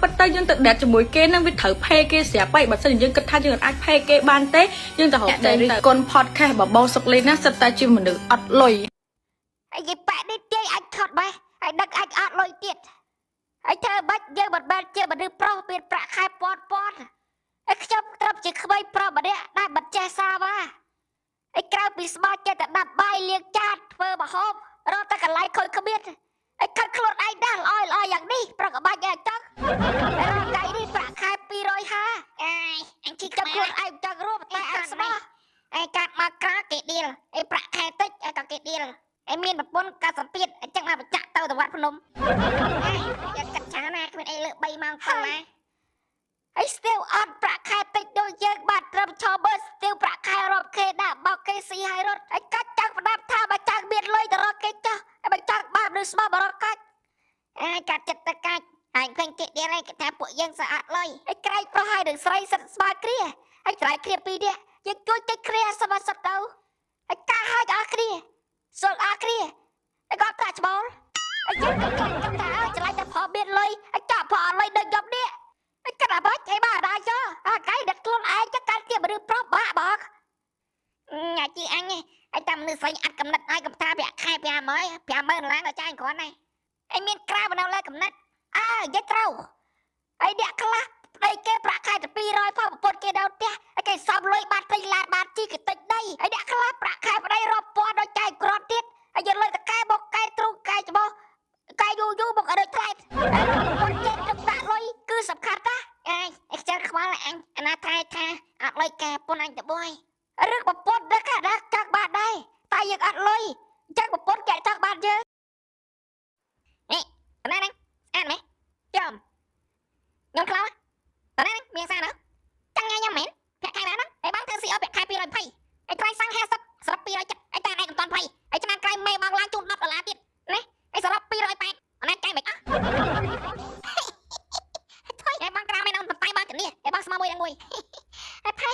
ប៉ុន្តែយើងទៅដាច់ជាមួយគេនឹងវាត្រូវផេគេស្រាប់ហើយបើសិនយើងគិតថាយើងអាចផេគេបានទេយើងទៅរកតែគុណ podcast បបោសុកលេងណាសិតតែជាមនុស្សអត់លុយហើយនិយាយប៉ានេះទេអាចខត់បែហើយដឹកអាចអត់លុយទៀតហើយធ្វើបាច់យើងមិនបែរជាមនុស្សប្រុសមានប្រាក់ខែពាន់ហើយខ្ញុំត្រឹមជាក្មេងប្រុសម្នាក់ដែលមិនចេះសាវ៉ាហើយក្រៅពីស្មាចេះតែដាប់បាយលាងចានធ្វើម្ហូបរត់តែកន្លែងខូចគ្មានហើយខិតខ្លួនឯងដែរល្អយ៉ាងនេះប្រកបាច់យ៉ាងចឹងហើយរកថ្ងៃនេះប្រាក់ខែ250អញជីចាប់ខ្លួនឯងចឹងរួមតែអត់ស្មោះហើយកាត់មកក្រៅគេឌីលហើយប្រាក់ខែតិចក៏គេឌីលហើយមានប្រពន្ធកាសសម្ពាធអញ្ចឹងមកបញ្ចាក់ទៅវត្តភ្នំយកកាត់ឆាណាគ្មានអីលើ3ម៉ោងផងណាហើយស្ទៀវអត់ប្រាក់ខែតិចដូចយើងបាទត្រឹមឈរមើលស្ទៀវប្រាក់ខែរាប់គេដាក់បោកគេស៊ីហើយរត់ហើយកាច់ចង់ផ្ដាប់ថាបើចង់មានលុយទៅរកគេចោះហើយបើចង់បាបឬស្មោះបរកកាច់កាត់ចិត្តទៅកាច់ហើយឃើញគេទៀតហើយគេថាពួកយើងស្អាតលុយហើយក្រែកប្រុសហើយនឹងស្រីសិតស្បាគ្រាហើយស្រ័យគ្រាពីរនេះយើងជួយតិចគ្រាសមាសិតទៅហើយការហើយអស់គ្នាសុលអស់គ្នាហើយគាត់ប្រាក់ច្បល់ហើយយើងទៅចាក់ថាឆ្លៃតែប្រមានលុយហើយចាក់ប្រអត់លុយដូចខ្ញុំនេះហើយកាត់អាបាច់អីបាទដែរចុះអាកៃដឹកខ្លួនឯងចាក់កាត់ជាមនុស្សប្រុសបាក់បងអាជីអញហើយតាមមនុស្សស្រីអត់កំណត់ឲ្យកំថាប្រាក់ខែ50000ឡើងដល់ចាយគ្រាន់ហើយហើយមានក្រៅនៅលើកំណត់និយាយត្រូវហើយអ្នកខ្លះប្តីគេប្រាក់ខែតែ200ផងប្រពន្ធគេនៅផ្ទះហើយគេសំលុយបានពេញឡានបានជីកតិចដីហើយអ្នកខ្លះប្រាក់ខែប្តីរាប់ពាន់ដល់ចាយគ្រាន់ទៀតហើយយកលុយតកែមកកែទ្រូងកែច្បោះកែយូរមកឲ្យដូចថ្លៃប្រពន្ធគេទឹកដាក់លុយគឺសំខាន់ណាអខ្ជិលខ្វល់អញអាណាថៃថាអត់លុយកែប្រពន្ធអញទៅបួយឬប្រពន្ធដឹកណាចង់បានដែរតែយើងអត់លុយអញ្ចឹងប្រពន្ធគេចង់បានយើងតើណាអានមែនចំខ្ញុំខ្លោតើណាមានសារណាចាំញ៉ាំមែនប្រាក់ខែបានណាហើយបានធ្វើស៊ីអប្រាក់ខែ220ហើយថ្លៃសាំង50សរុប270ហើយតែឯងមិនទាន់20ហើយឆ្នាំក្រោយមេមកឡើងជូន$10ទៀតណាហើយសរុប280អាណាចៃមិនអស់ហើយបងក្រៅមិនអូនបន្តែបងជំនាញហើយបងស្មោះមួយដល់មួយហើយផៃ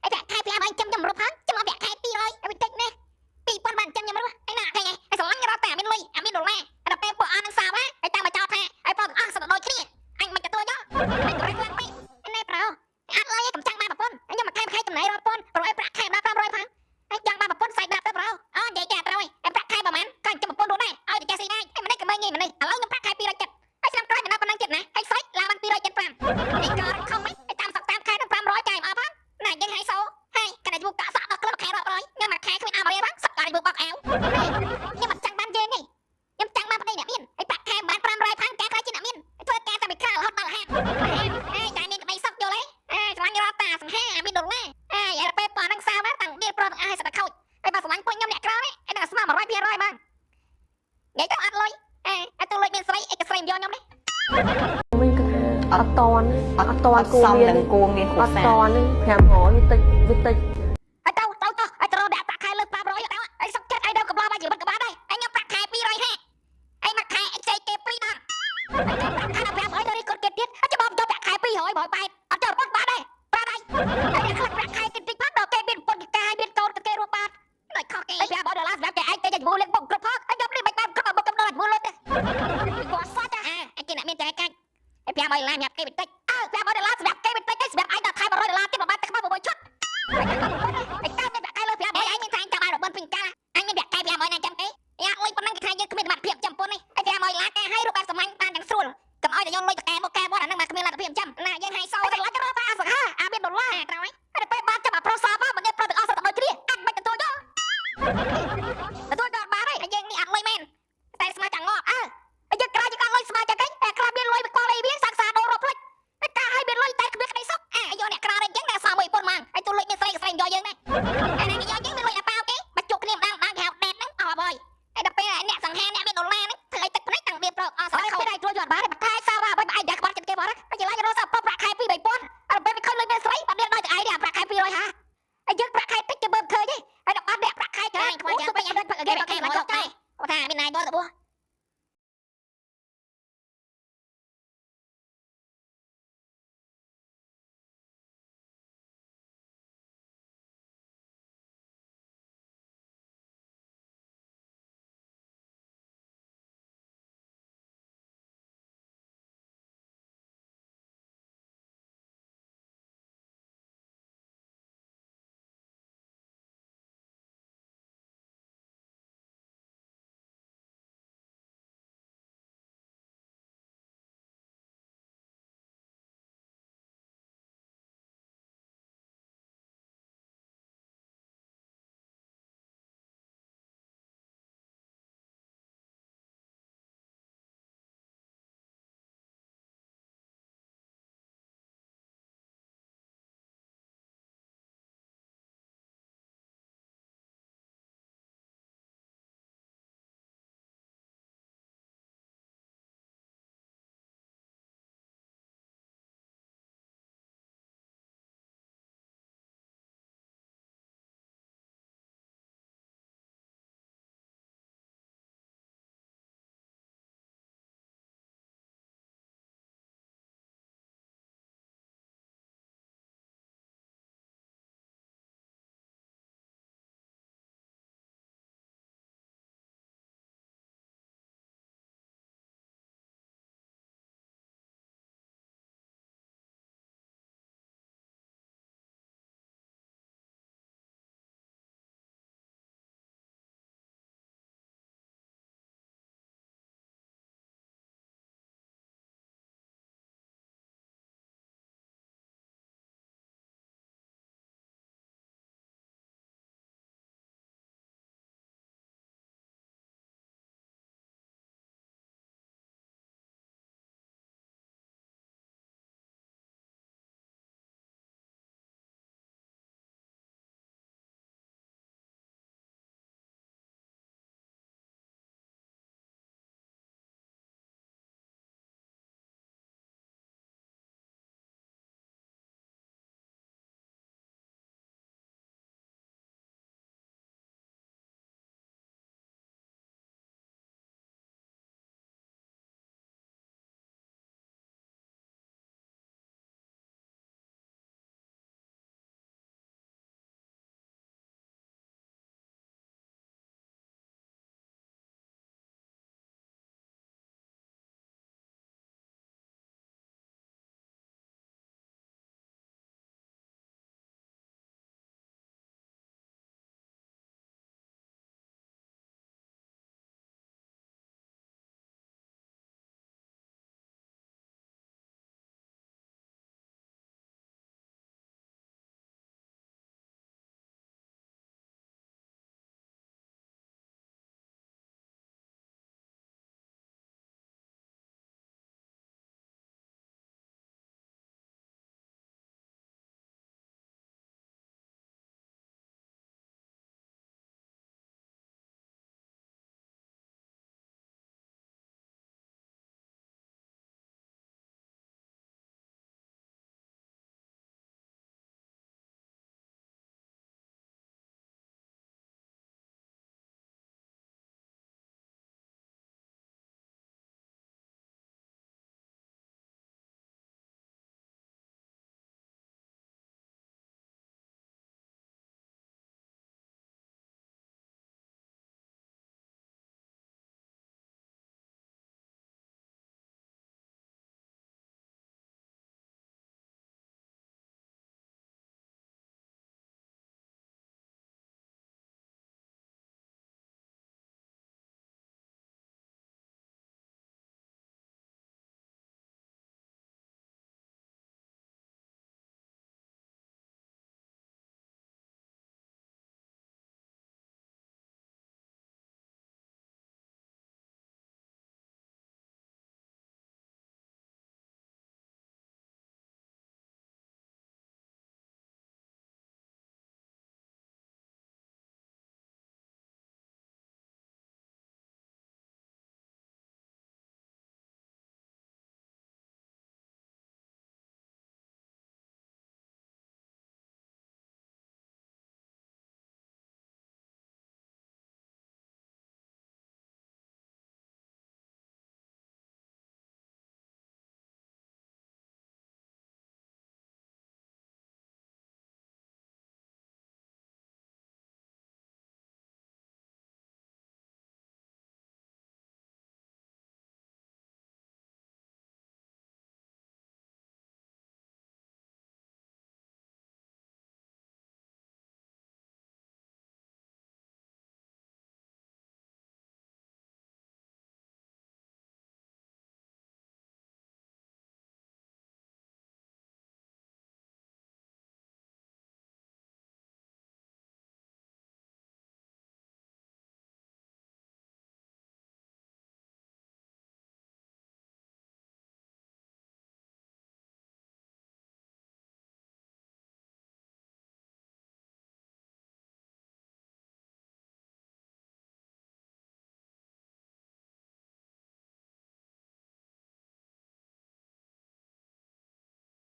ហើយប្រាក់ខែ5អញចាំរត់ផងចាំអប្រាក់ខែ200ហើយបន្តិចណា2000បានចាំខ្ញុំរត់ហើយណាឃើញហើយស្រឡាញ់រត់តែមានលុយមានដុល្លារដល់ពេលពួកអស់នឹងសាវហើយតាមមកចោលថាហើយបងទាំងអស់សម្បដូចគ្នាអញមិនទទួលយកហើយក្រោយខ្លាំងពេកនេះប្រោអត់លុយកំចាំងបានប្រពន្ធខ្ញុំមកខែចំណាយរាប់ពាន់ប្រហែលប្រាក់ខែដល់500ផងហើយចង់បានប្រពន្ធសាយដាប់ទៅប្រោនិយាយចាត្រូវហើយប្រាក់ខែប្រហែលក៏ចាំប្រពន្ធរត់ដែរឲ្យតែចេះស៊ីដែរហើយមិននេះក៏មើលងាយមិននេះឥឡូវខ្ញុំប្រាក់ខែ270ហើយឆ្នាំក្រោយមិនដល់ប៉ុណ្ណឹងចិត្តណាហើយស្រីឡើងបាន275នេះក៏ខំមិនតាមសក់តាមខែដល់500ចាយមកអត់ផងណាយើងឲ្យសោហើយកណ្ដាលយកកាក់សាក់ដល់ខ្លួនខែរាប់រយខ្ញុំមកខែគ្មានអមរៀនផងសក់កាយយកបោកអាវខ្ញុំមិនចាំងបានយើងទេខ្ញុំចាំងបានប្តីអ្នកមានហើយប្រាក់ខែបាន500ផងការខ្លះជាអ្នកមានធ្វើការតែពីក្រៅរហូតដល់ហាត់តែមានក្តីសក់យល់ទេឆ្លាញ់រត់តាសង្ហាមានដុល្លារហើយពេលប៉ុណ្ណឹងសាវតាំងមានប្រុសឲ្យសត្វខូចហើយបើឆ្លាញ់ពួកខ្ញុំអ្នកក្រនេះឯដល់ស្មើ100%មកនិយាយទៅអត់លុយឲ្យទៅលុយមានស្រីឯកស្រីយកខ្ញុំនេះវិញគឺអត់តន់គួរមានគួរមានគ្រួសារអត់តន់500វាតិចហើយទៅឲ្យទៅរកដាក់ប្រាក់ខែលើ500ទៅហើយសុកចិត្តឲ្យដល់កំឡោះមកជីវិតក៏បានដែរហើយខ្ញុំប្រាក់ខែ250ហើយមកខែ XJK 2ដល់ហើយប្រាក់ខែ500ទៅនេះគាត់គេទៀតចាំបងយកប្រាក់ខែ200 180អត់ទៅប៉ុណ្ណឹងបានដែរបានហើយហើយខ្លះប្រាក់ខែគេតិចផងដល់គេមានពុទ្ធកាយមានកូនគេរស់បានដល់ខុសគេ$500សម្រាប់គេឯងទៅជំនួសលេខបុកគ្រប់ផងហើយយកនេះមិនបានគ្រប់បុកកំណត់ជំនួសលុយទេគាត់សោះចាឯគេអ្នកមានចែកកាច់ហើយ$500ញ៉ាំគេបន្តិច$500សម្រាប់គេបន្តិចទេសម្រាប់ឯងដល់ថែ$100ទៀតមកបានតែខ្មៅ6ឈុត